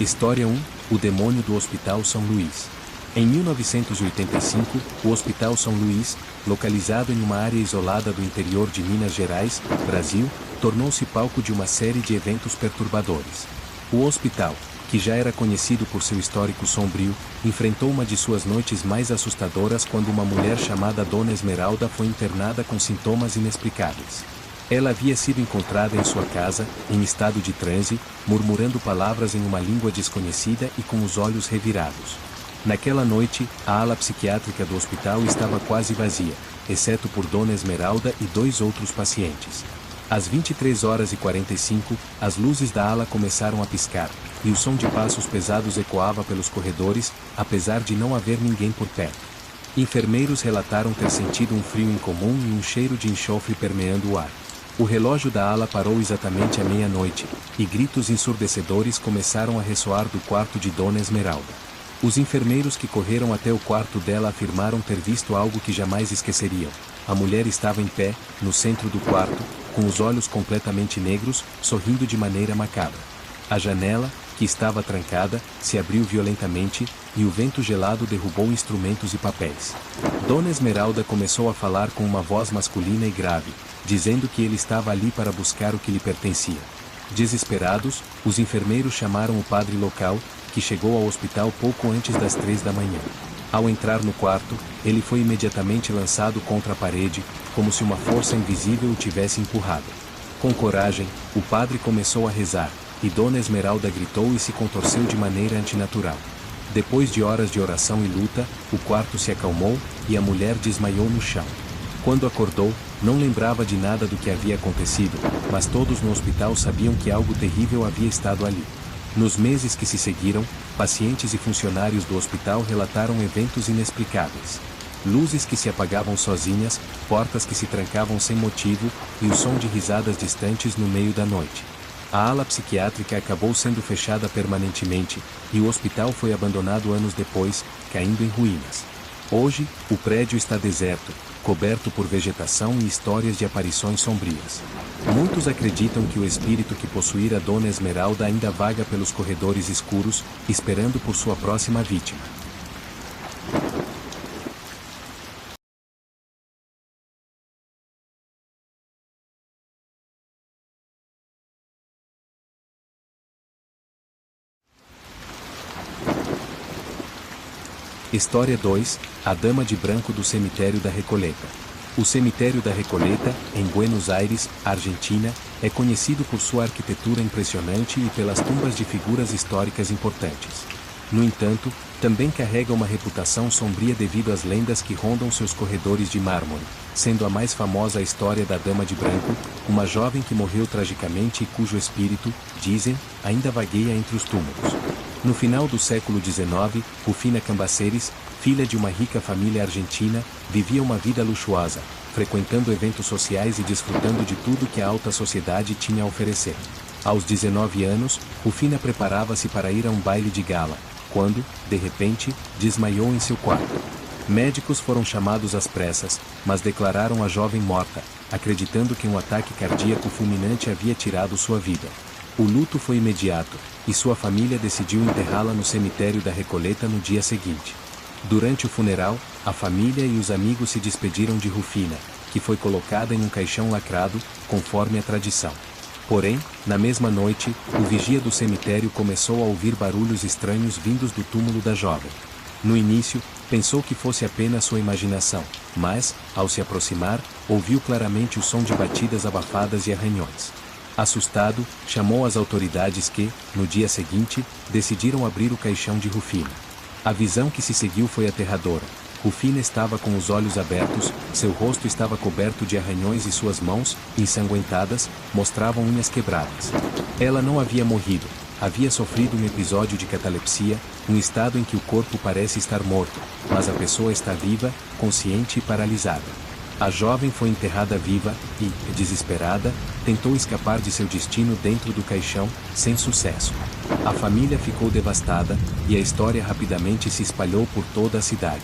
História 1. O demônio do Hospital São Luís. Em 1985, o Hospital São Luís, localizado em uma área isolada do interior de Minas Gerais, Brasil, tornou-se palco de uma série de eventos perturbadores. O hospital, que já era conhecido por seu histórico sombrio, enfrentou uma de suas noites mais assustadoras quando uma mulher chamada Dona Esmeralda foi internada com sintomas inexplicáveis. Ela havia sido encontrada em sua casa, em estado de transe, murmurando palavras em uma língua desconhecida e com os olhos revirados. Naquela noite, a ala psiquiátrica do hospital estava quase vazia, exceto por Dona Esmeralda e 2 outros pacientes. Às 23h45, as luzes da ala começaram a piscar, e o som de passos pesados ecoava pelos corredores, apesar de não haver ninguém por perto. Enfermeiros relataram ter sentido um frio incomum e um cheiro de enxofre permeando o ar. O relógio da ala parou exatamente à meia-noite, e gritos ensurdecedores começaram a ressoar do quarto de Dona Esmeralda. Os enfermeiros que correram até o quarto dela afirmaram ter visto algo que jamais esqueceriam. A mulher estava em pé, no centro do quarto, com os olhos completamente negros, sorrindo de maneira macabra. A janela, que estava trancada, se abriu violentamente, e o vento gelado derrubou instrumentos e papéis. Dona Esmeralda começou a falar com uma voz masculina e grave, dizendo que ele estava ali para buscar o que lhe pertencia. Desesperados, os enfermeiros chamaram o padre local, que chegou ao hospital pouco antes das 3 da manhã. Ao entrar no quarto, ele foi imediatamente lançado contra a parede, como se uma força invisível o tivesse empurrado. Com coragem, o padre começou a rezar, e Dona Esmeralda gritou e se contorceu de maneira antinatural. Depois de horas de oração e luta, o quarto se acalmou, e a mulher desmaiou no chão. Quando acordou, não lembrava de nada do que havia acontecido, mas todos no hospital sabiam que algo terrível havia estado ali. Nos meses que se seguiram, pacientes e funcionários do hospital relataram eventos inexplicáveis. Luzes que se apagavam sozinhas, portas que se trancavam sem motivo, e o som de risadas distantes no meio da noite. A ala psiquiátrica acabou sendo fechada permanentemente, e o hospital foi abandonado anos depois, caindo em ruínas. Hoje, o prédio está deserto, coberto por vegetação e histórias de aparições sombrias. Muitos acreditam que o espírito que possuíra Dona Esmeralda ainda vaga pelos corredores escuros, esperando por sua próxima vítima. História 2. A Dama de Branco do Cemitério da Recoleta. O Cemitério da Recoleta, em Buenos Aires, Argentina, é conhecido por sua arquitetura impressionante e pelas tumbas de figuras históricas importantes. No entanto, também carrega uma reputação sombria devido às lendas que rondam seus corredores de mármore, sendo a mais famosa a história da Dama de Branco, uma jovem que morreu tragicamente e cujo espírito, dizem, ainda vagueia entre os túmulos. No final do século XIX, Rufina Cambaceres, filha de uma rica família argentina, vivia uma vida luxuosa, frequentando eventos sociais e desfrutando de tudo que a alta sociedade tinha a oferecer. Aos 19 anos, Rufina preparava-se para ir a um baile de gala, quando, de repente, desmaiou em seu quarto. Médicos foram chamados às pressas, mas declararam a jovem morta, acreditando que um ataque cardíaco fulminante havia tirado sua vida. O luto foi imediato, e sua família decidiu enterrá-la no cemitério da Recoleta no dia seguinte. Durante o funeral, a família e os amigos se despediram de Rufina, que foi colocada em um caixão lacrado, conforme a tradição. Porém, na mesma noite, o vigia do cemitério começou a ouvir barulhos estranhos vindos do túmulo da jovem. No início, pensou que fosse apenas sua imaginação, mas, ao se aproximar, ouviu claramente o som de batidas abafadas e arranhões. Assustado, chamou as autoridades que, no dia seguinte, decidiram abrir o caixão de Rufina. A visão que se seguiu foi aterradora. Rufina estava com os olhos abertos, seu rosto estava coberto de arranhões e suas mãos, ensanguentadas, mostravam unhas quebradas. Ela não havia morrido, havia sofrido um episódio de catalepsia, um estado em que o corpo parece estar morto, mas a pessoa está viva, consciente e paralisada. A jovem foi enterrada viva e, desesperada, tentou escapar de seu destino dentro do caixão, sem sucesso. A família ficou devastada, e a história rapidamente se espalhou por toda a cidade.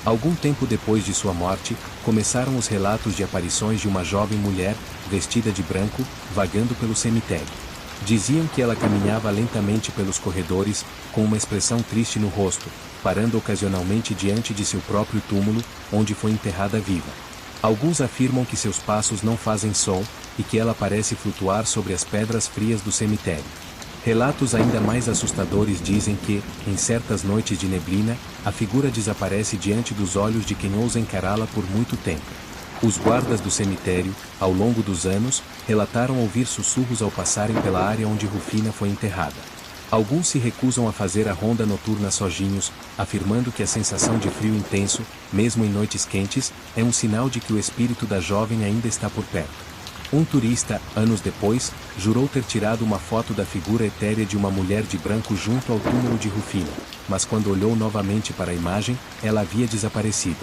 Algum tempo depois de sua morte, começaram os relatos de aparições de uma jovem mulher, vestida de branco, vagando pelo cemitério. Diziam que ela caminhava lentamente pelos corredores, com uma expressão triste no rosto, parando ocasionalmente diante de seu próprio túmulo, onde foi enterrada viva. Alguns afirmam que seus passos não fazem som, e que ela parece flutuar sobre as pedras frias do cemitério. Relatos ainda mais assustadores dizem que, em certas noites de neblina, a figura desaparece diante dos olhos de quem ousa encará-la por muito tempo. Os guardas do cemitério, ao longo dos anos, relataram ouvir sussurros ao passarem pela área onde Rufina foi enterrada. Alguns se recusam a fazer a ronda noturna sozinhos, afirmando que a sensação de frio intenso, mesmo em noites quentes, é um sinal de que o espírito da jovem ainda está por perto. Um turista, anos depois, jurou ter tirado uma foto da figura etérea de uma mulher de branco junto ao túmulo de Rufina, mas quando olhou novamente para a imagem, ela havia desaparecido.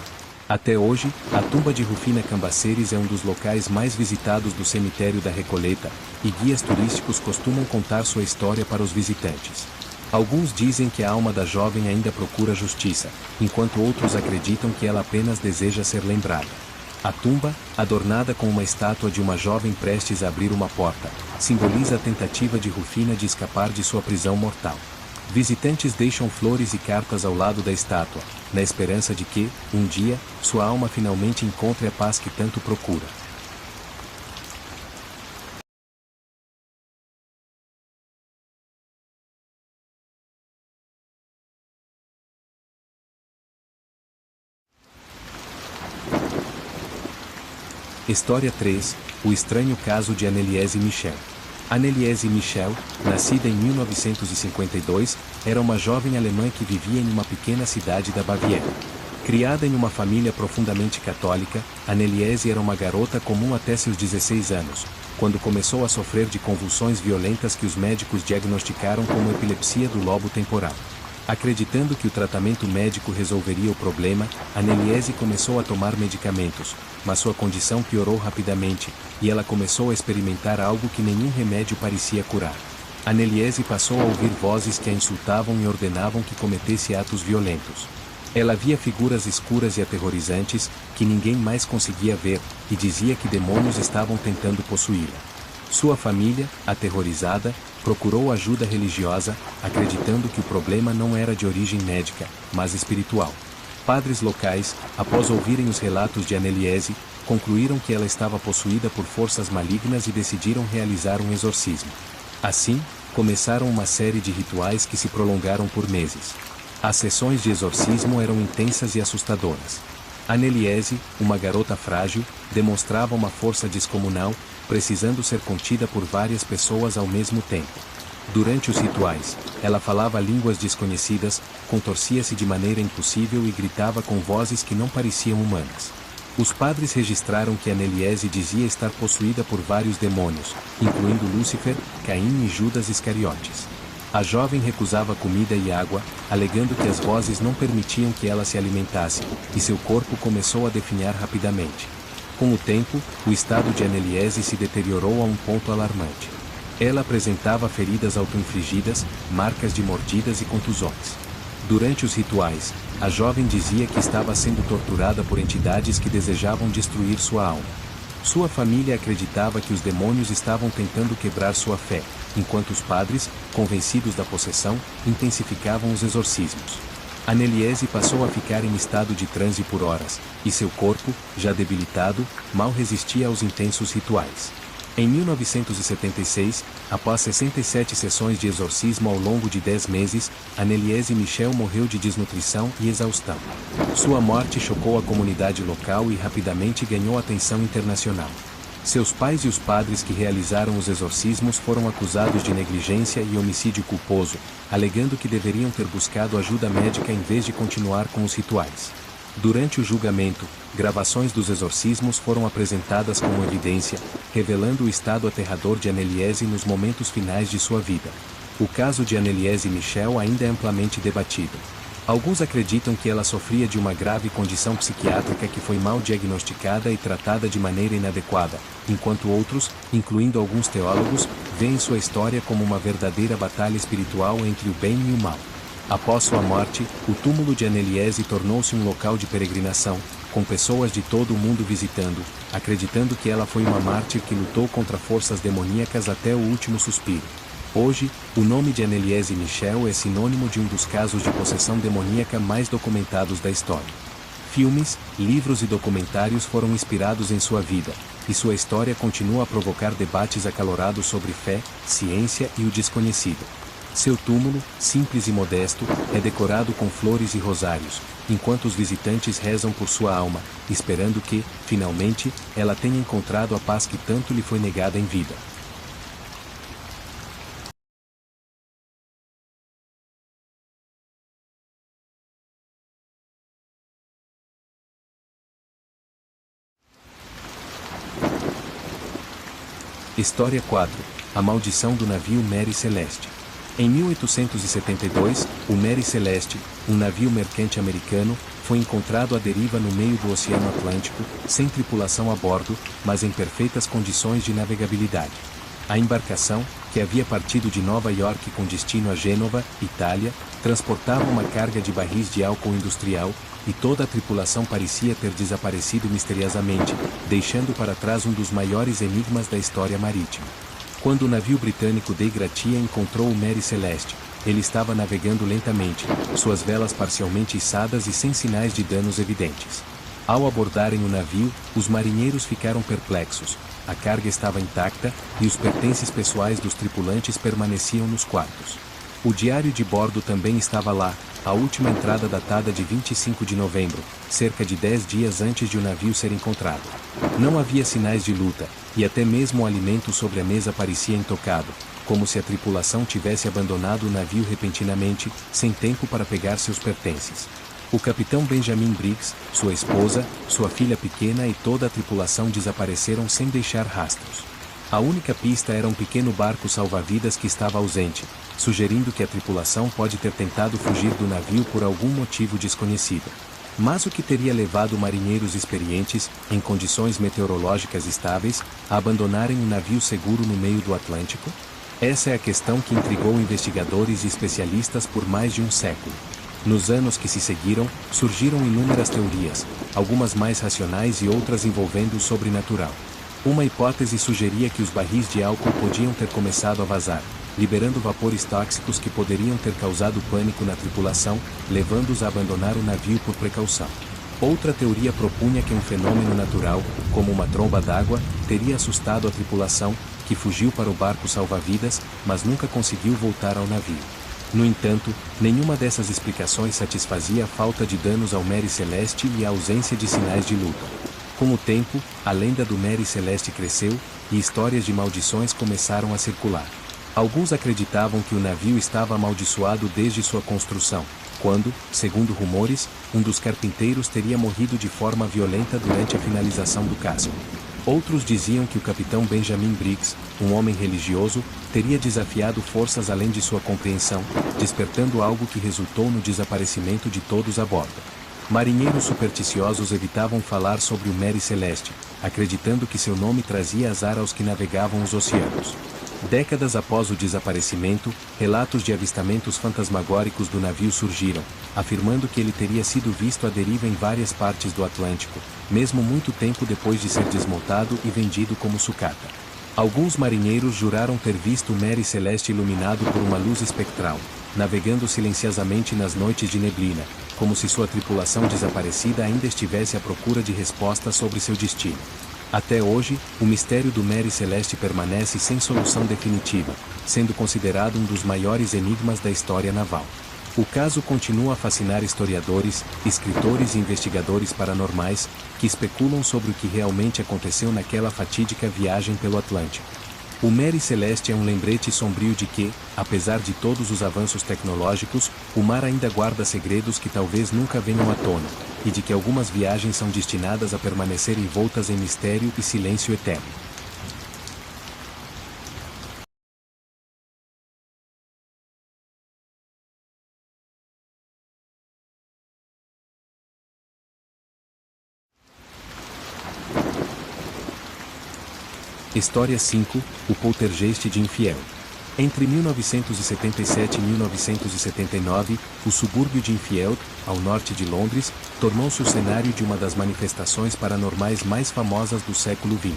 Até hoje, a tumba de Rufina Cambaceres é um dos locais mais visitados do cemitério da Recoleta, e guias turísticos costumam contar sua história para os visitantes. Alguns dizem que a alma da jovem ainda procura justiça, enquanto outros acreditam que ela apenas deseja ser lembrada. A tumba, adornada com uma estátua de uma jovem prestes a abrir uma porta, simboliza a tentativa de Rufina de escapar de sua prisão mortal. Visitantes deixam flores e cartas ao lado da estátua, na esperança de que, um dia, sua alma finalmente encontre a paz que tanto procura. História 3. O estranho caso de Anneliese Michel. Anneliese Michel, nascida em 1952, era uma jovem alemã que vivia em uma pequena cidade da Baviera. Criada em uma família profundamente católica, Anneliese era uma garota comum até seus 16 anos, quando começou a sofrer de convulsões violentas que os médicos diagnosticaram como epilepsia do lobo temporal. Acreditando que o tratamento médico resolveria o problema, Anneliese começou a tomar medicamentos, mas sua condição piorou rapidamente, e ela começou a experimentar algo que nenhum remédio parecia curar. Anneliese passou a ouvir vozes que a insultavam e ordenavam que cometesse atos violentos. Ela via figuras escuras e aterrorizantes, que ninguém mais conseguia ver, e dizia que demônios estavam tentando possuí-la. Sua família, aterrorizada, procurou ajuda religiosa, acreditando que o problema não era de origem médica, mas espiritual. Padres locais, após ouvirem os relatos de Anneliese, concluíram que ela estava possuída por forças malignas e decidiram realizar um exorcismo. Assim, começaram uma série de rituais que se prolongaram por meses. As sessões de exorcismo eram intensas e assustadoras. Anneliese, uma garota frágil, demonstrava uma força descomunal, precisando ser contida por várias pessoas ao mesmo tempo. Durante os rituais, ela falava línguas desconhecidas, contorcia-se de maneira impossível e gritava com vozes que não pareciam humanas. Os padres registraram que Anneliese dizia estar possuída por vários demônios, incluindo Lúcifer, Caim e Judas Iscariotes. A jovem recusava comida e água, alegando que as vozes não permitiam que ela se alimentasse, e seu corpo começou a definhar rapidamente. Com o tempo, o estado de Anneliese se deteriorou a um ponto alarmante. Ela apresentava feridas auto-infligidas, marcas de mordidas e contusões. Durante os rituais, a jovem dizia que estava sendo torturada por entidades que desejavam destruir sua alma. Sua família acreditava que os demônios estavam tentando quebrar sua fé, enquanto os padres, convencidos da possessão, intensificavam os exorcismos. Anneliese passou a ficar em estado de transe por horas, e seu corpo, já debilitado, mal resistia aos intensos rituais. Em 1976, após 67 sessões de exorcismo ao longo de 10 meses, Anneliese Michel morreu de desnutrição e exaustão. Sua morte chocou a comunidade local e rapidamente ganhou atenção internacional. Seus pais e os padres que realizaram os exorcismos foram acusados de negligência e homicídio culposo, alegando que deveriam ter buscado ajuda médica em vez de continuar com os rituais. Durante o julgamento, gravações dos exorcismos foram apresentadas como evidência, revelando o estado aterrador de Anneliese nos momentos finais de sua vida. O caso de Anneliese Michel ainda é amplamente debatido. Alguns acreditam que ela sofria de uma grave condição psiquiátrica que foi mal diagnosticada e tratada de maneira inadequada, enquanto outros, incluindo alguns teólogos, veem sua história como uma verdadeira batalha espiritual entre o bem e o mal. Após sua morte, o túmulo de Anneliese tornou-se um local de peregrinação, com pessoas de todo o mundo visitando, acreditando que ela foi uma mártir que lutou contra forças demoníacas até o último suspiro. Hoje, o nome de Anneliese Michel é sinônimo de um dos casos de possessão demoníaca mais documentados da história. Filmes, livros e documentários foram inspirados em sua vida, e sua história continua a provocar debates acalorados sobre fé, ciência e o desconhecido. Seu túmulo, simples e modesto, é decorado com flores e rosários, enquanto os visitantes rezam por sua alma, esperando que, finalmente, ela tenha encontrado a paz que tanto lhe foi negada em vida. História 4. A maldição do navio Mary Celeste. Em 1872, o Mary Celeste, um navio mercante americano, foi encontrado à deriva no meio do Oceano Atlântico, sem tripulação a bordo, mas em perfeitas condições de navegabilidade. A embarcação, que havia partido de Nova York com destino a Gênova, Itália, transportava uma carga de barris de álcool industrial, e toda a tripulação parecia ter desaparecido misteriosamente, deixando para trás um dos maiores enigmas da história marítima. Quando o navio britânico Dei Gratia encontrou o Mary Celeste, ele estava navegando lentamente, suas velas parcialmente içadas e sem sinais de danos evidentes. Ao abordarem o navio, os marinheiros ficaram perplexos, a carga estava intacta e os pertences pessoais dos tripulantes permaneciam nos quartos. O diário de bordo também estava lá, a última entrada datada de 25 de novembro, cerca de 10 dias antes de o navio ser encontrado. Não havia sinais de luta, e até mesmo o alimento sobre a mesa parecia intocado, como se a tripulação tivesse abandonado o navio repentinamente, sem tempo para pegar seus pertences. O capitão Benjamin Briggs, sua esposa, sua filha pequena e toda a tripulação desapareceram sem deixar rastros. A única pista era um pequeno barco salva-vidas que estava ausente, sugerindo que a tripulação pode ter tentado fugir do navio por algum motivo desconhecido. Mas o que teria levado marinheiros experientes, em condições meteorológicas estáveis, a abandonarem um navio seguro no meio do Atlântico? Essa é a questão que intrigou investigadores e especialistas por mais de um século. Nos anos que se seguiram, surgiram inúmeras teorias, algumas mais racionais e outras envolvendo o sobrenatural. Uma hipótese sugeria que os barris de álcool podiam ter começado a vazar, liberando vapores tóxicos que poderiam ter causado pânico na tripulação, levando-os a abandonar o navio por precaução. Outra teoria propunha que um fenômeno natural, como uma tromba d'água, teria assustado a tripulação, que fugiu para o barco salva-vidas, mas nunca conseguiu voltar ao navio. No entanto, nenhuma dessas explicações satisfazia a falta de danos ao Mary Celeste e a ausência de sinais de luta. Com o tempo, a lenda do Mary Celeste cresceu, e histórias de maldições começaram a circular. Alguns acreditavam que o navio estava amaldiçoado desde sua construção, quando, segundo rumores, um dos carpinteiros teria morrido de forma violenta durante a finalização do casco. Outros diziam que o capitão Benjamin Briggs, um homem religioso, teria desafiado forças além de sua compreensão, despertando algo que resultou no desaparecimento de todos a bordo. Marinheiros supersticiosos evitavam falar sobre o Mary Celeste, acreditando que seu nome trazia azar aos que navegavam os oceanos. Décadas após o desaparecimento, relatos de avistamentos fantasmagóricos do navio surgiram, afirmando que ele teria sido visto à deriva em várias partes do Atlântico, mesmo muito tempo depois de ser desmontado e vendido como sucata. Alguns marinheiros juraram ter visto o Mary Celeste iluminado por uma luz espectral, navegando silenciosamente nas noites de neblina, como se sua tripulação desaparecida ainda estivesse à procura de respostas sobre seu destino. Até hoje, o mistério do Mary Celeste permanece sem solução definitiva, sendo considerado um dos maiores enigmas da história naval. O caso continua a fascinar historiadores, escritores e investigadores paranormais, que especulam sobre o que realmente aconteceu naquela fatídica viagem pelo Atlântico. O Mary Celeste é um lembrete sombrio de que, apesar de todos os avanços tecnológicos, o mar ainda guarda segredos que talvez nunca venham à tona, e de que algumas viagens são destinadas a permanecer envoltas em mistério e silêncio eterno. História 5. O poltergeist de Infiel. Entre 1977 e 1979, o subúrbio de Enfield, ao norte de Londres, tornou-se o cenário de uma das manifestações paranormais mais famosas do século XX.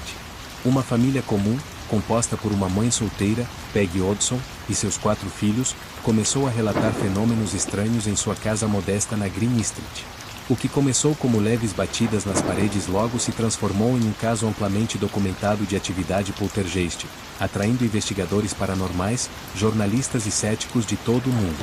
Uma família comum, composta por uma mãe solteira, Peggy Hodgson, e seus 4 filhos, começou a relatar fenômenos estranhos em sua casa modesta na Green Street. O que começou como leves batidas nas paredes logo se transformou em um caso amplamente documentado de atividade poltergeist, atraindo investigadores paranormais, jornalistas e céticos de todo o mundo.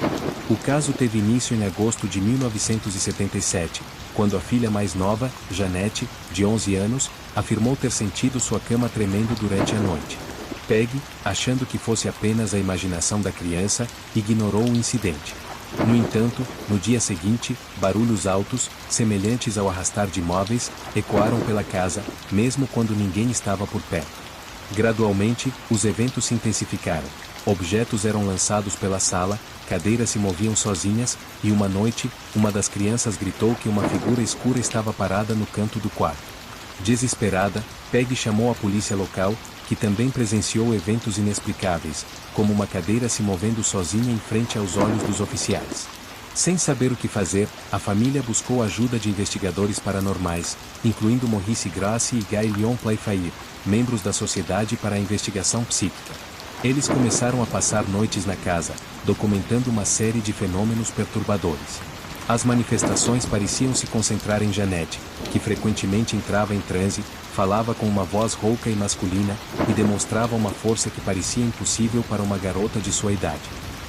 O caso teve início em agosto de 1977, quando a filha mais nova, Janette, de 11 anos, afirmou ter sentido sua cama tremendo durante a noite. Peggy, achando que fosse apenas a imaginação da criança, ignorou o incidente. No entanto, no dia seguinte, barulhos altos, semelhantes ao arrastar de móveis, ecoaram pela casa, mesmo quando ninguém estava por perto. Gradualmente, os eventos se intensificaram. Objetos eram lançados pela sala, cadeiras se moviam sozinhas, e uma noite, uma das crianças gritou que uma figura escura estava parada no canto do quarto. Desesperada, Peggy chamou a polícia local, que também presenciou eventos inexplicáveis, como uma cadeira se movendo sozinha em frente aos olhos dos oficiais. Sem saber o que fazer, a família buscou ajuda de investigadores paranormais, incluindo Maurice Grassi e Guy Lyon Playfair, membros da Sociedade para a Investigação Psíquica. Eles começaram a passar noites na casa, documentando uma série de fenômenos perturbadores. As manifestações pareciam se concentrar em Janette, que frequentemente entrava em transe, falava com uma voz rouca e masculina, e demonstrava uma força que parecia impossível para uma garota de sua idade.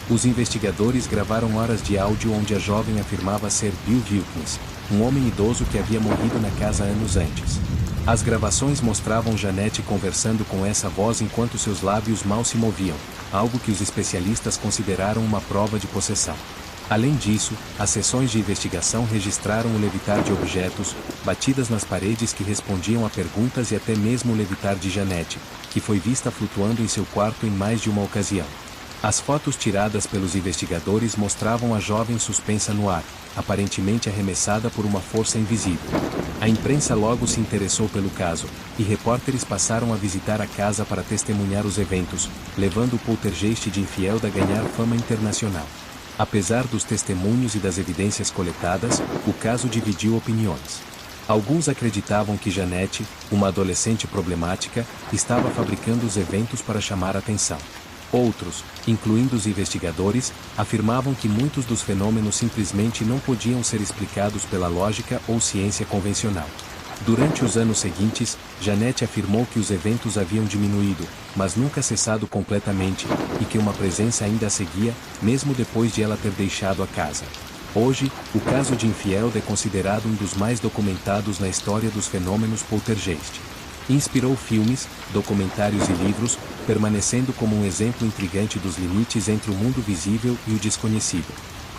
Os investigadores gravaram horas de áudio onde a jovem afirmava ser Bill Wilkins, um homem idoso que havia morrido na casa anos antes. As gravações mostravam Janette conversando com essa voz enquanto seus lábios mal se moviam, algo que os especialistas consideraram uma prova de possessão. Além disso, as sessões de investigação registraram o levitar de objetos, batidas nas paredes que respondiam a perguntas e até mesmo o levitar de Janette, que foi vista flutuando em seu quarto em mais de uma ocasião. As fotos tiradas pelos investigadores mostravam a jovem suspensa no ar, aparentemente arremessada por uma força invisível. A imprensa logo se interessou pelo caso, e repórteres passaram a visitar a casa para testemunhar os eventos, levando o poltergeist de Enfield a ganhar fama internacional. Apesar dos testemunhos e das evidências coletadas, o caso dividiu opiniões. Alguns acreditavam que Janette, uma adolescente problemática, estava fabricando os eventos para chamar a atenção. Outros, incluindo os investigadores, afirmavam que muitos dos fenômenos simplesmente não podiam ser explicados pela lógica ou ciência convencional. Durante os anos seguintes, Janette afirmou que os eventos haviam diminuído, mas nunca cessado completamente, e que uma presença ainda a seguia, mesmo depois de ela ter deixado a casa. Hoje, o caso de Enfield é considerado um dos mais documentados na história dos fenômenos poltergeist. Inspirou filmes, documentários e livros, permanecendo como um exemplo intrigante dos limites entre o mundo visível e o desconhecido.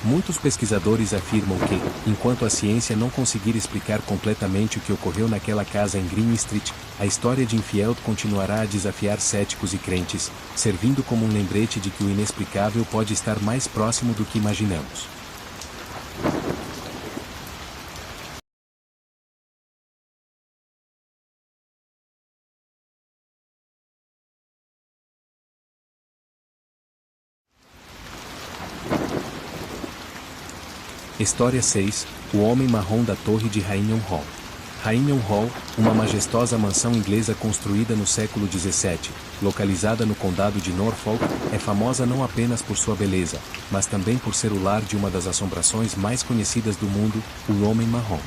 Muitos pesquisadores afirmam que, enquanto a ciência não conseguir explicar completamente o que ocorreu naquela casa em Green Street, a história de Enfield continuará a desafiar céticos e crentes, servindo como um lembrete de que o inexplicável pode estar mais próximo do que imaginamos. História 6. O Homem Marrom da Torre de Hainion Hall. Hainion Hall, uma majestosa mansão inglesa construída no século XVII, localizada no condado de Norfolk, é famosa não apenas por sua beleza, mas também por ser o lar de uma das assombrações mais conhecidas do mundo, o Homem Marrom.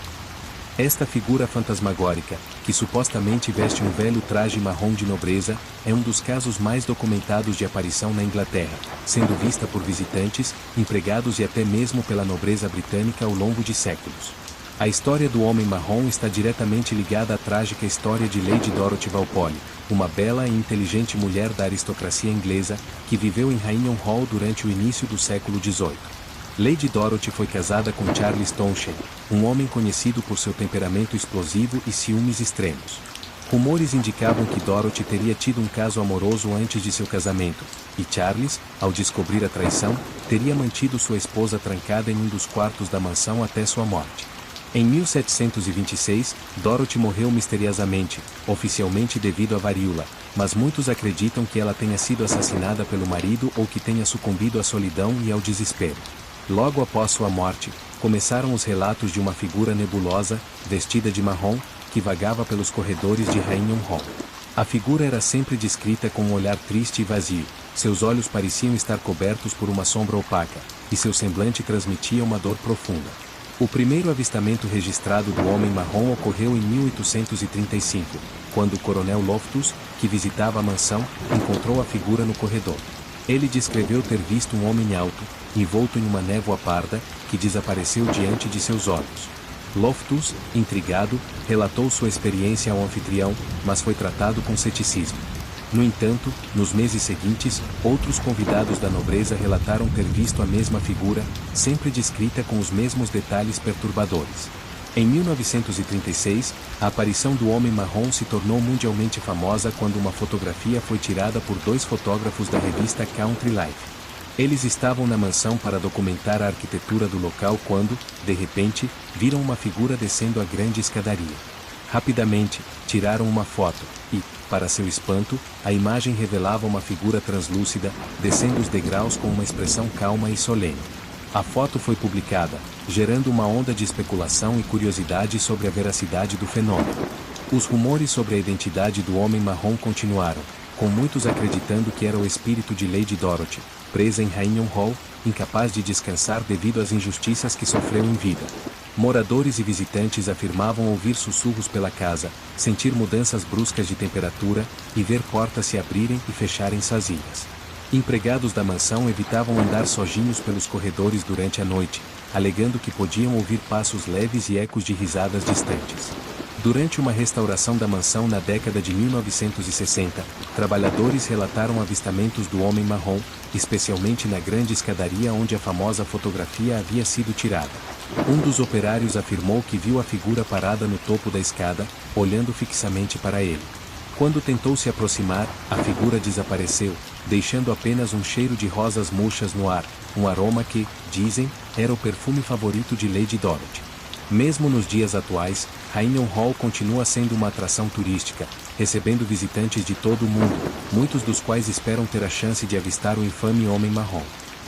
Esta figura fantasmagórica, que supostamente veste um velho traje marrom de nobreza, é um dos casos mais documentados de aparição na Inglaterra, sendo vista por visitantes, empregados e até mesmo pela nobreza britânica ao longo de séculos. A história do Homem Marrom está diretamente ligada à trágica história de Lady Dorothy Walpole, uma bela e inteligente mulher da aristocracia inglesa, que viveu em Hainion Hall durante o início do século XVIII. Lady Dorothy foi casada com Charles Townshend, um homem conhecido por seu temperamento explosivo e ciúmes extremos. Rumores indicavam que Dorothy teria tido um caso amoroso antes de seu casamento, e Charles, ao descobrir a traição, teria mantido sua esposa trancada em um dos quartos da mansão até sua morte. Em 1726, Dorothy morreu misteriosamente, oficialmente devido à varíola, mas muitos acreditam que ela tenha sido assassinada pelo marido ou que tenha sucumbido à solidão e ao desespero. Logo após sua morte, começaram os relatos de uma figura nebulosa, vestida de marrom, que vagava pelos corredores de Rainham Hall. A figura era sempre descrita com um olhar triste e vazio, seus olhos pareciam estar cobertos por uma sombra opaca, e seu semblante transmitia uma dor profunda. O primeiro avistamento registrado do Homem Marrom ocorreu em 1835, quando o coronel Loftus, que visitava a mansão, encontrou a figura no corredor. Ele descreveu ter visto um homem alto, envolto em uma névoa parda, que desapareceu diante de seus olhos. Loftus, intrigado, relatou sua experiência ao anfitrião, mas foi tratado com ceticismo. No entanto, nos meses seguintes, outros convidados da nobreza relataram ter visto a mesma figura, sempre descrita com os mesmos detalhes perturbadores. Em 1936, a aparição do Homem Marrom se tornou mundialmente famosa quando uma fotografia foi tirada por dois fotógrafos da revista Country Life. Eles estavam na mansão para documentar a arquitetura do local quando, de repente, viram uma figura descendo a grande escadaria. Rapidamente, tiraram uma foto, e, para seu espanto, a imagem revelava uma figura translúcida, descendo os degraus com uma expressão calma e solene. A foto foi publicada, gerando uma onda de especulação e curiosidade sobre a veracidade do fenômeno. Os rumores sobre a identidade do Homem Marrom continuaram, com muitos acreditando que era o espírito de Lady Dorothy, presa em Rainham Hall, incapaz de descansar devido às injustiças que sofreu em vida. Moradores e visitantes afirmavam ouvir sussurros pela casa, sentir mudanças bruscas de temperatura, e ver portas se abrirem e fecharem sozinhas. Empregados da mansão evitavam andar sozinhos pelos corredores durante a noite, alegando que podiam ouvir passos leves e ecos de risadas distantes. Durante uma restauração da mansão na década de 1960, trabalhadores relataram avistamentos do Homem Marrom, especialmente na grande escadaria onde a famosa fotografia havia sido tirada. Um dos operários afirmou que viu a figura parada no topo da escada, olhando fixamente para ele. Quando tentou se aproximar, a figura desapareceu, deixando apenas um cheiro de rosas murchas no ar, um aroma que, dizem, era o perfume favorito de Lady Dorothy. Mesmo nos dias atuais, Rainham Hall continua sendo uma atração turística, recebendo visitantes de todo o mundo, muitos dos quais esperam ter a chance de avistar o infame Homem Marrom.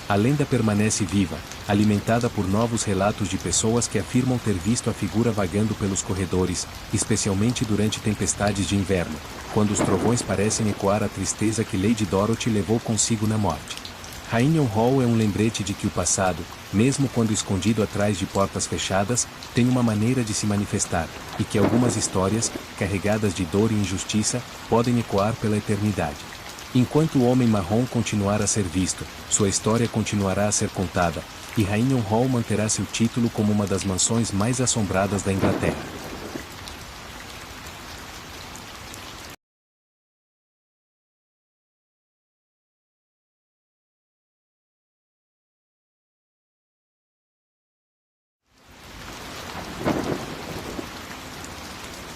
A lenda permanece viva, alimentada por novos relatos de pessoas que afirmam ter visto a figura vagando pelos corredores, especialmente durante tempestades de inverno, quando os trovões parecem ecoar a tristeza que Lady Dorothy levou consigo na morte. Rainham Hall é um lembrete de que o passado, mesmo quando escondido atrás de portas fechadas, tem uma maneira de se manifestar, e que algumas histórias, carregadas de dor e injustiça, podem ecoar pela eternidade. Enquanto o Homem Marrom continuar a ser visto, sua história continuará a ser contada, e Rainham Hall manterá seu título como uma das mansões mais assombradas da Inglaterra.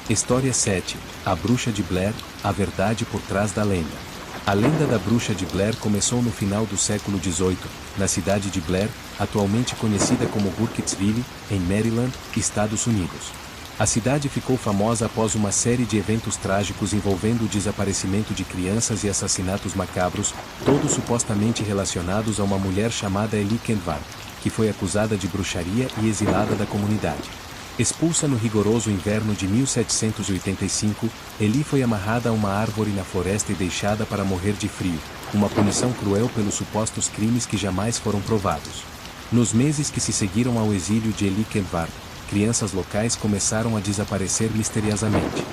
História 7. A Bruxa de Blair, a verdade por trás da lenda. A lenda da Bruxa de Blair começou no final do século XVIII, na cidade de Blair, atualmente conhecida como Burkittsville, em Maryland, Estados Unidos. A cidade ficou famosa após uma série de eventos trágicos envolvendo o desaparecimento de crianças e assassinatos macabros, todos supostamente relacionados a uma mulher chamada Ellie Kenvar, que foi acusada de bruxaria e exilada da comunidade. Expulsa no rigoroso inverno de 1785, Ellie foi amarrada a uma árvore na floresta e deixada para morrer de frio, uma punição cruel pelos supostos crimes que jamais foram provados. Nos meses que se seguiram ao exílio de Ellie Kenvar, crianças locais começaram a desaparecer misteriosamente.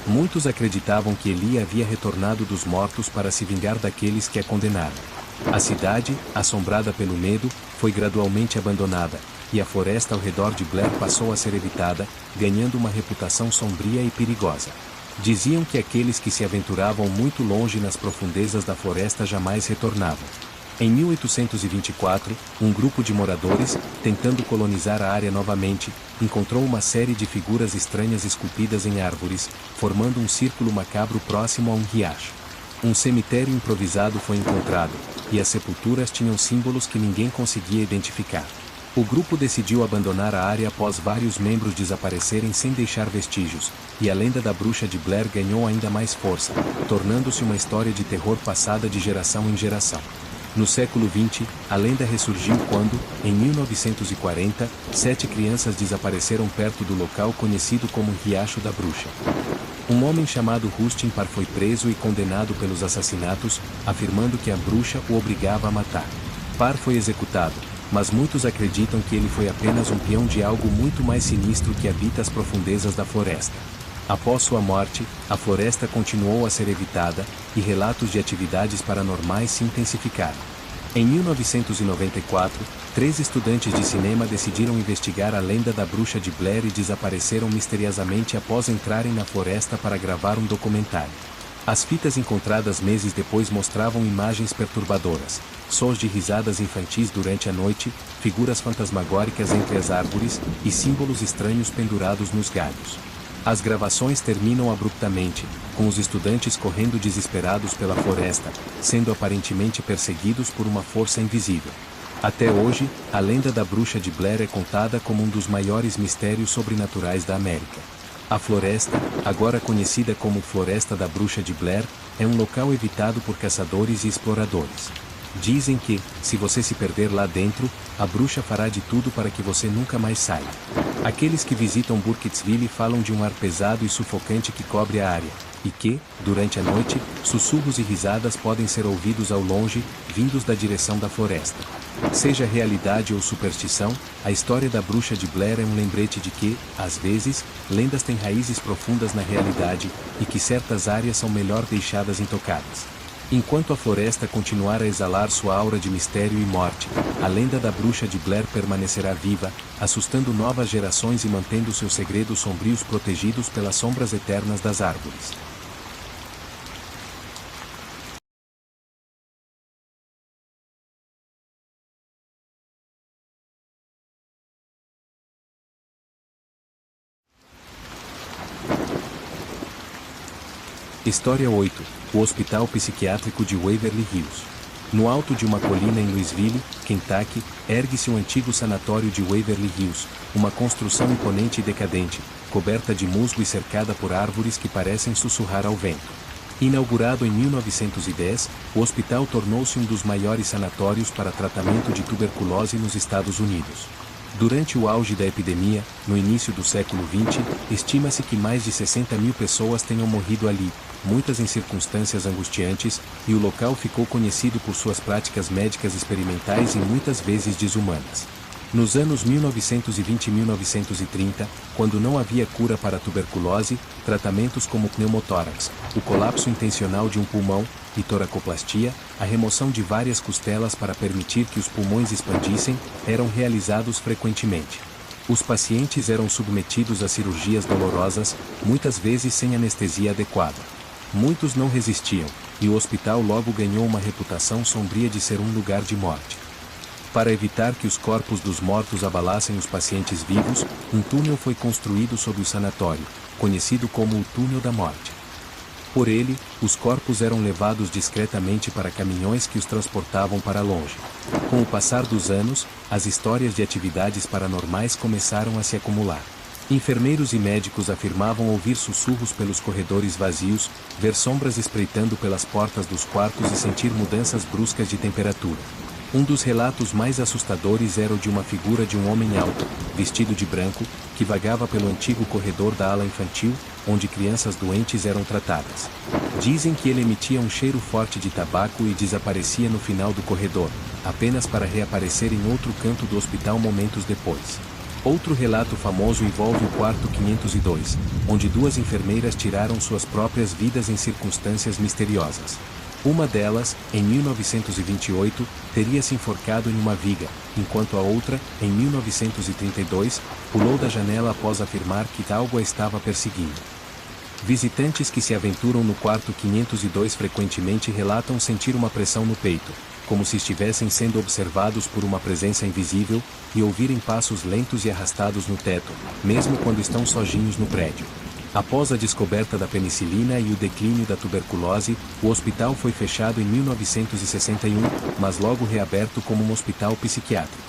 Muitos acreditavam que Ellie havia retornado dos mortos para se vingar daqueles que a condenaram. A cidade, assombrada pelo medo, foi gradualmente abandonada, e a floresta ao redor de Blair passou a ser evitada, ganhando uma reputação sombria e perigosa. Diziam que aqueles que se aventuravam muito longe nas profundezas da floresta jamais retornavam. Em 1824, um grupo de moradores, tentando colonizar a área novamente, encontrou uma série de figuras estranhas esculpidas em árvores, formando um círculo macabro próximo a um riacho. Um cemitério improvisado foi encontrado, e as sepulturas tinham símbolos que ninguém conseguia identificar. O grupo decidiu abandonar a área após vários membros desaparecerem sem deixar vestígios, e a lenda da bruxa de Blair ganhou ainda mais força, tornando-se uma história de terror passada de geração em geração. No século XX, a lenda ressurgiu quando, em 1940, 7 crianças desapareceram perto do local conhecido como Riacho da Bruxa. Um homem chamado Rustin Parr foi preso e condenado pelos assassinatos, afirmando que a bruxa o obrigava a matar. Parr foi executado, mas muitos acreditam que ele foi apenas um peão de algo muito mais sinistro que habita as profundezas da floresta. Após sua morte, a floresta continuou a ser evitada, e relatos de atividades paranormais se intensificaram. Em 1994, 3 estudantes de cinema decidiram investigar a lenda da bruxa de Blair e desapareceram misteriosamente após entrarem na floresta para gravar um documentário. As fitas encontradas meses depois mostravam imagens perturbadoras, sons de risadas infantis durante a noite, figuras fantasmagóricas entre as árvores e símbolos estranhos pendurados nos galhos. As gravações terminam abruptamente, com os estudantes correndo desesperados pela floresta, sendo aparentemente perseguidos por uma força invisível. Até hoje, a lenda da bruxa de Blair é contada como um dos maiores mistérios sobrenaturais da América. A floresta, agora conhecida como Floresta da Bruxa de Blair, é um local evitado por caçadores e exploradores. Dizem que, se você se perder lá dentro, a bruxa fará de tudo para que você nunca mais saia. Aqueles que visitam Burkittsville falam de um ar pesado e sufocante que cobre a área, e que, durante a noite, sussurros e risadas podem ser ouvidos ao longe, vindos da direção da floresta. Seja realidade ou superstição, a história da bruxa de Blair é um lembrete de que, às vezes, lendas têm raízes profundas na realidade, e que certas áreas são melhor deixadas intocadas. Enquanto a floresta continuar a exalar sua aura de mistério e morte, a lenda da bruxa de Blair permanecerá viva, assustando novas gerações e mantendo seus segredos sombrios protegidos pelas sombras eternas das árvores. História 8. O Hospital Psiquiátrico de Waverly Hills. No alto de uma colina em Louisville, Kentucky, ergue-se um antigo sanatório de Waverly Hills, uma construção imponente e decadente, coberta de musgo e cercada por árvores que parecem sussurrar ao vento. Inaugurado em 1910, o hospital tornou-se um dos maiores sanatórios para tratamento de tuberculose nos Estados Unidos. Durante o auge da epidemia, no início do século XX, estima-se que mais de 60 mil pessoas tenham morrido ali, muitas em circunstâncias angustiantes, e o local ficou conhecido por suas práticas médicas experimentais e muitas vezes desumanas. Nos anos 1920 e 1930, quando não havia cura para a tuberculose, tratamentos como pneumotórax, o colapso intencional de um pulmão, e toracoplastia, a remoção de várias costelas para permitir que os pulmões expandissem, eram realizados frequentemente. Os pacientes eram submetidos a cirurgias dolorosas, muitas vezes sem anestesia adequada. Muitos não resistiam, e o hospital logo ganhou uma reputação sombria de ser um lugar de morte. Para evitar que os corpos dos mortos abalassem os pacientes vivos, um túnel foi construído sob o sanatório, conhecido como o Túnel da Morte. Por ele, os corpos eram levados discretamente para caminhões que os transportavam para longe. Com o passar dos anos, as histórias de atividades paranormais começaram a se acumular. Enfermeiros e médicos afirmavam ouvir sussurros pelos corredores vazios, ver sombras espreitando pelas portas dos quartos e sentir mudanças bruscas de temperatura. Um dos relatos mais assustadores era o de uma figura de um homem alto, vestido de branco, que vagava pelo antigo corredor da ala infantil, onde crianças doentes eram tratadas. Dizem que ele emitia um cheiro forte de tabaco e desaparecia no final do corredor, apenas para reaparecer em outro canto do hospital momentos depois. Outro relato famoso envolve o quarto 502, onde 2 enfermeiras tiraram suas próprias vidas em circunstâncias misteriosas. Uma delas, em 1928, teria se enforcado em uma viga, enquanto a outra, em 1932, pulou da janela após afirmar que algo a estava perseguindo. Visitantes que se aventuram no quarto 502 frequentemente relatam sentir uma pressão no peito, como se estivessem sendo observados por uma presença invisível, e ouvirem passos lentos e arrastados no teto, mesmo quando estão sozinhos no prédio. Após a descoberta da penicilina e o declínio da tuberculose, o hospital foi fechado em 1961, mas logo reaberto como um hospital psiquiátrico.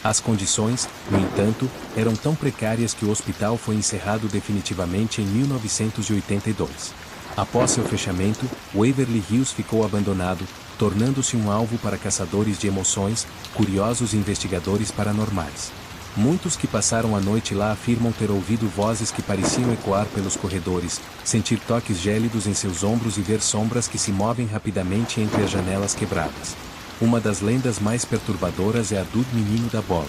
As condições, no entanto, eram tão precárias que o hospital foi encerrado definitivamente em 1982. Após seu fechamento, Waverly Hills ficou abandonado, tornando-se um alvo para caçadores de emoções, curiosos e investigadores paranormais. Muitos que passaram a noite lá afirmam ter ouvido vozes que pareciam ecoar pelos corredores, sentir toques gélidos em seus ombros e ver sombras que se movem rapidamente entre as janelas quebradas. Uma das lendas mais perturbadoras é a do menino da bola.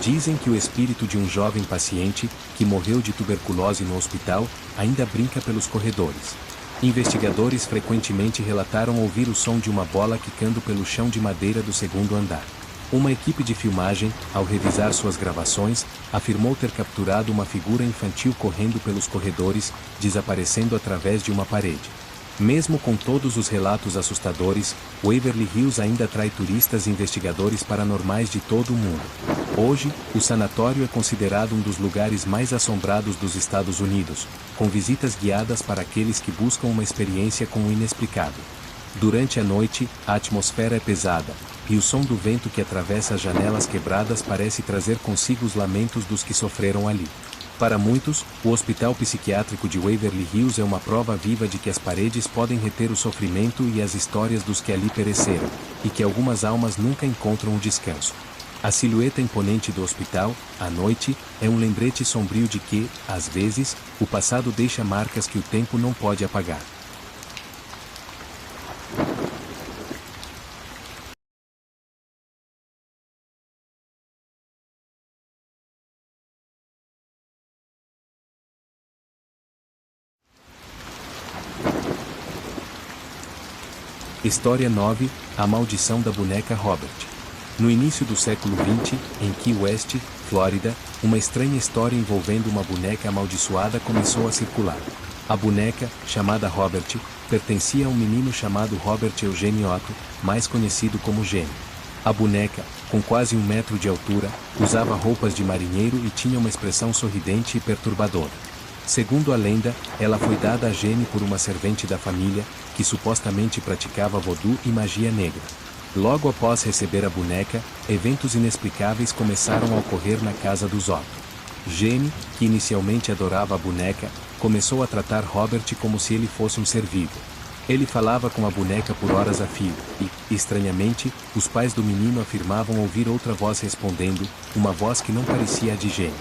Dizem que o espírito de um jovem paciente, que morreu de tuberculose no hospital, ainda brinca pelos corredores. Investigadores frequentemente relataram ouvir o som de uma bola quicando pelo chão de madeira do segundo andar. Uma equipe de filmagem, ao revisar suas gravações, afirmou ter capturado uma figura infantil correndo pelos corredores, desaparecendo através de uma parede. Mesmo com todos os relatos assustadores, Waverly Hills ainda atrai turistas e investigadores paranormais de todo o mundo. Hoje, o sanatório é considerado um dos lugares mais assombrados dos Estados Unidos, com visitas guiadas para aqueles que buscam uma experiência com o inexplicável. Durante a noite, a atmosfera é pesada, e o som do vento que atravessa as janelas quebradas parece trazer consigo os lamentos dos que sofreram ali. Para muitos, o Hospital Psiquiátrico de Waverly Hills é uma prova viva de que as paredes podem reter o sofrimento e as histórias dos que ali pereceram, e que algumas almas nunca encontram o descanso. A silhueta imponente do hospital, à noite, é um lembrete sombrio de que, às vezes, o passado deixa marcas que o tempo não pode apagar. História 9, A Maldição da Boneca Robert. No início do século XX, em Key West, Flórida, uma estranha história envolvendo uma boneca amaldiçoada começou a circular. A boneca, chamada Robert, pertencia a um menino chamado Robert Eugene Otto, mais conhecido como Gene. A boneca, com quase 1 metro de altura, usava roupas de marinheiro e tinha uma expressão sorridente e perturbadora. Segundo a lenda, ela foi dada a Gene por uma servente da família, que supostamente praticava vodu e magia negra. Logo após receber a boneca, eventos inexplicáveis começaram a ocorrer na casa dos Otto. Gene, que inicialmente adorava a boneca, começou a tratar Robert como se ele fosse um ser vivo. Ele falava com a boneca por horas a fio, e, estranhamente, os pais do menino afirmavam ouvir outra voz respondendo, uma voz que não parecia a de Gene.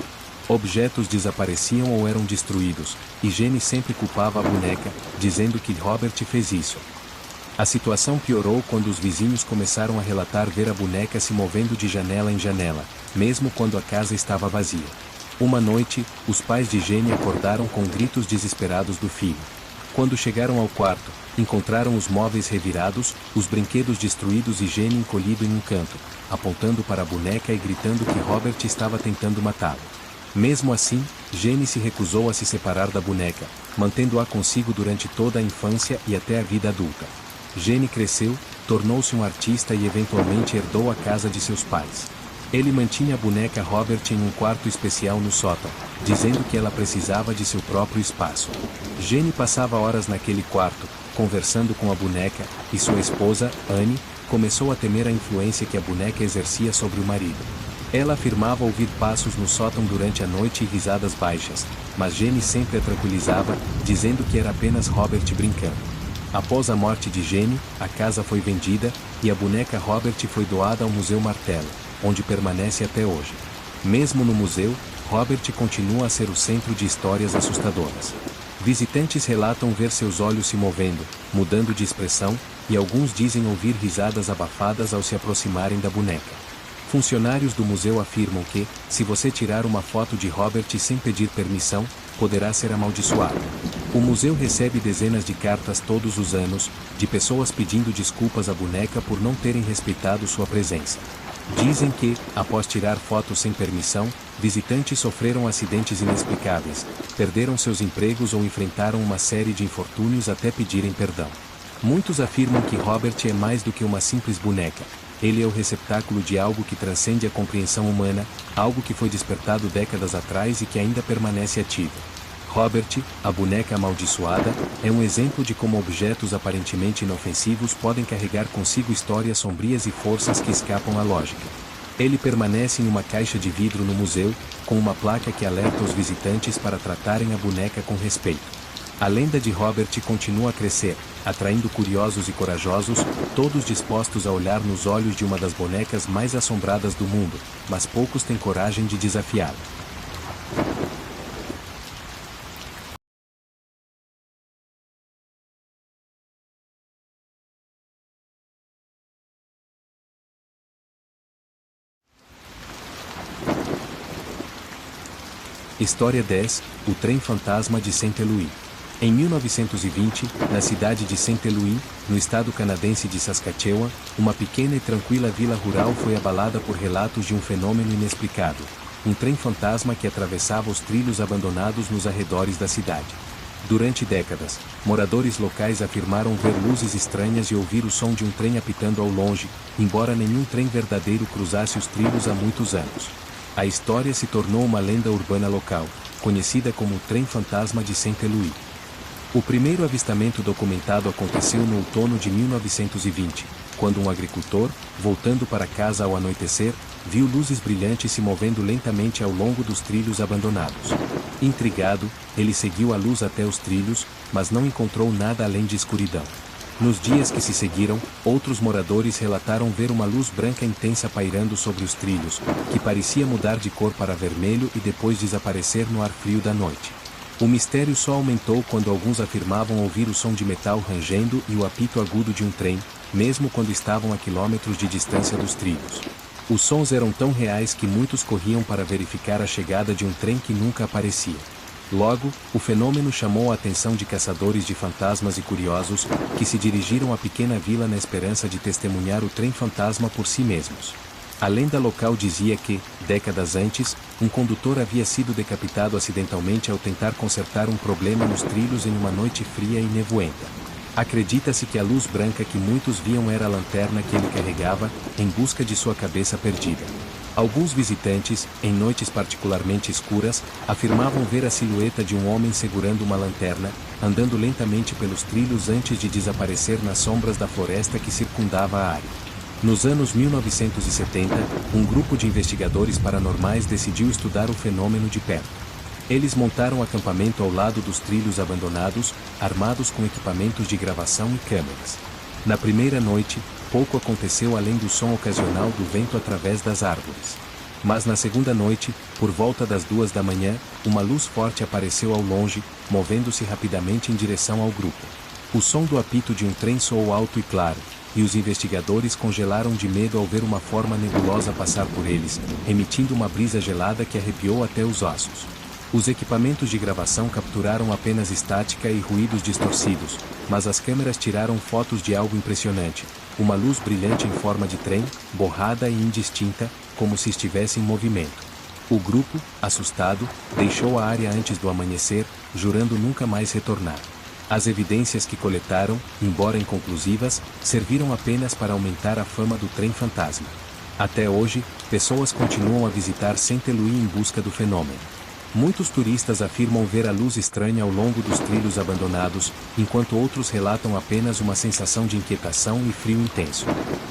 Objetos desapareciam ou eram destruídos, e Gene sempre culpava a boneca, dizendo que Robert fez isso. A situação piorou quando os vizinhos começaram a relatar ver a boneca se movendo de janela em janela, mesmo quando a casa estava vazia. Uma noite, os pais de Gene acordaram com gritos desesperados do filho. Quando chegaram ao quarto, encontraram os móveis revirados, os brinquedos destruídos e Gene encolhido em um canto, apontando para a boneca e gritando que Robert estava tentando matá-lo. Mesmo assim, Gene se recusou a se separar da boneca, mantendo-a consigo durante toda a infância e até a vida adulta. Gene cresceu, tornou-se um artista e eventualmente herdou a casa de seus pais. Ele mantinha a boneca Robert em um quarto especial no sótão, dizendo que ela precisava de seu próprio espaço. Gene passava horas naquele quarto, conversando com a boneca, e sua esposa, Anne, começou a temer a influência que a boneca exercia sobre o marido. Ela afirmava ouvir passos no sótão durante a noite e risadas baixas, mas Gene sempre a tranquilizava, dizendo que era apenas Robert brincando. Após a morte de Gene, a casa foi vendida, e a boneca Robert foi doada ao Museu Martello, onde permanece até hoje. Mesmo no museu, Robert continua a ser o centro de histórias assustadoras. Visitantes relatam ver seus olhos se movendo, mudando de expressão, e alguns dizem ouvir risadas abafadas ao se aproximarem da boneca. Funcionários do museu afirmam que, se você tirar uma foto de Robert sem pedir permissão, poderá ser amaldiçoado. O museu recebe dezenas de cartas todos os anos, de pessoas pedindo desculpas à boneca por não terem respeitado sua presença. Dizem que, após tirar fotos sem permissão, visitantes sofreram acidentes inexplicáveis, perderam seus empregos ou enfrentaram uma série de infortúnios até pedirem perdão. Muitos afirmam que Robert é mais do que uma simples boneca. Ele é o receptáculo de algo que transcende a compreensão humana, algo que foi despertado décadas atrás e que ainda permanece ativo. Robert, a boneca amaldiçoada, é um exemplo de como objetos aparentemente inofensivos podem carregar consigo histórias sombrias e forças que escapam à lógica. Ele permanece em uma caixa de vidro no museu, com uma placa que alerta os visitantes para tratarem a boneca com respeito. A lenda de Robert continua a crescer, atraindo curiosos e corajosos, todos dispostos a olhar nos olhos de uma das bonecas mais assombradas do mundo, mas poucos têm coragem de desafiá-la. História 10, o trem fantasma de Saint-Louis. Em 1920, na cidade de Saint-Louis, no estado canadense de Saskatchewan, uma pequena e tranquila vila rural foi abalada por relatos de um fenômeno inexplicável, um trem fantasma que atravessava os trilhos abandonados nos arredores da cidade. Durante décadas, moradores locais afirmaram ver luzes estranhas e ouvir o som de um trem apitando ao longe, embora nenhum trem verdadeiro cruzasse os trilhos há muitos anos. A história se tornou uma lenda urbana local, conhecida como o Trem Fantasma de Saint-Louis. O primeiro avistamento documentado aconteceu no outono de 1920, quando um agricultor, voltando para casa ao anoitecer, viu luzes brilhantes se movendo lentamente ao longo dos trilhos abandonados. Intrigado, ele seguiu a luz até os trilhos, mas não encontrou nada além de escuridão. Nos dias que se seguiram, outros moradores relataram ver uma luz branca intensa pairando sobre os trilhos, que parecia mudar de cor para vermelho e depois desaparecer no ar frio da noite. O mistério só aumentou quando alguns afirmavam ouvir o som de metal rangendo e o apito agudo de um trem, mesmo quando estavam a quilômetros de distância dos trilhos. Os sons eram tão reais que muitos corriam para verificar a chegada de um trem que nunca aparecia. Logo, o fenômeno chamou a atenção de caçadores de fantasmas e curiosos, que se dirigiram à pequena vila na esperança de testemunhar o trem fantasma por si mesmos. A lenda local dizia que, décadas antes, um condutor havia sido decapitado acidentalmente ao tentar consertar um problema nos trilhos em uma noite fria e nevoenta. Acredita-se que a luz branca que muitos viam era a lanterna que ele carregava, em busca de sua cabeça perdida. Alguns visitantes, em noites particularmente escuras, afirmavam ver a silhueta de um homem segurando uma lanterna, andando lentamente pelos trilhos antes de desaparecer nas sombras da floresta que circundava a área. Nos anos 1970, um grupo de investigadores paranormais decidiu estudar o fenômeno de perto. Eles montaram acampamento ao lado dos trilhos abandonados, armados com equipamentos de gravação e câmeras. Na primeira noite, pouco aconteceu além do som ocasional do vento através das árvores. Mas na segunda noite, por volta das 2 da manhã, uma luz forte apareceu ao longe, movendo-se rapidamente em direção ao grupo. O som do apito de um trem soou alto e claro, e os investigadores congelaram de medo ao ver uma forma nebulosa passar por eles, emitindo uma brisa gelada que arrepiou até os ossos. Os equipamentos de gravação capturaram apenas estática e ruídos distorcidos, mas as câmeras tiraram fotos de algo impressionante, uma luz brilhante em forma de trem, borrada e indistinta, como se estivesse em movimento. O grupo, assustado, deixou a área antes do amanhecer, jurando nunca mais retornar. As evidências que coletaram, embora inconclusivas, serviram apenas para aumentar a fama do trem fantasma. Até hoje, pessoas continuam a visitar Saint-Louis em busca do fenômeno. Muitos turistas afirmam ver a luz estranha ao longo dos trilhos abandonados, enquanto outros relatam apenas uma sensação de inquietação e frio intenso.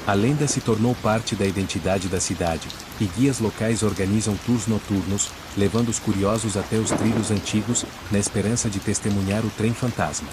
A lenda se tornou parte da identidade da cidade, e guias locais organizam tours noturnos, levando os curiosos até os trilhos antigos, na esperança de testemunhar o trem fantasma.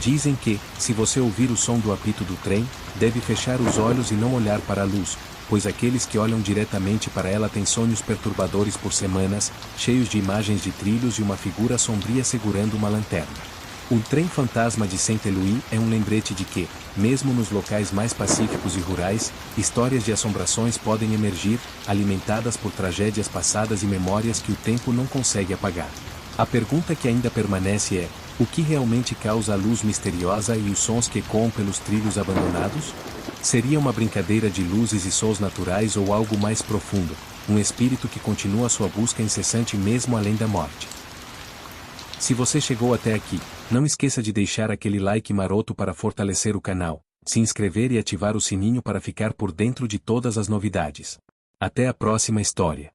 Dizem que, se você ouvir o som do apito do trem, deve fechar os olhos e não olhar para a luz, pois aqueles que olham diretamente para ela têm sonhos perturbadores por semanas, cheios de imagens de trilhos e uma figura sombria segurando uma lanterna. O trem fantasma de Saint-Louis é um lembrete de que, mesmo nos locais mais pacíficos e rurais, histórias de assombrações podem emergir, alimentadas por tragédias passadas e memórias que o tempo não consegue apagar. A pergunta que ainda permanece é: o que realmente causa a luz misteriosa e os sons que ecoam pelos trilhos abandonados? Seria uma brincadeira de luzes e sons naturais ou algo mais profundo, um espírito que continua sua busca incessante mesmo além da morte? Se você chegou até aqui, não esqueça de deixar aquele like maroto para fortalecer o canal, se inscrever e ativar o sininho para ficar por dentro de todas as novidades. Até a próxima história.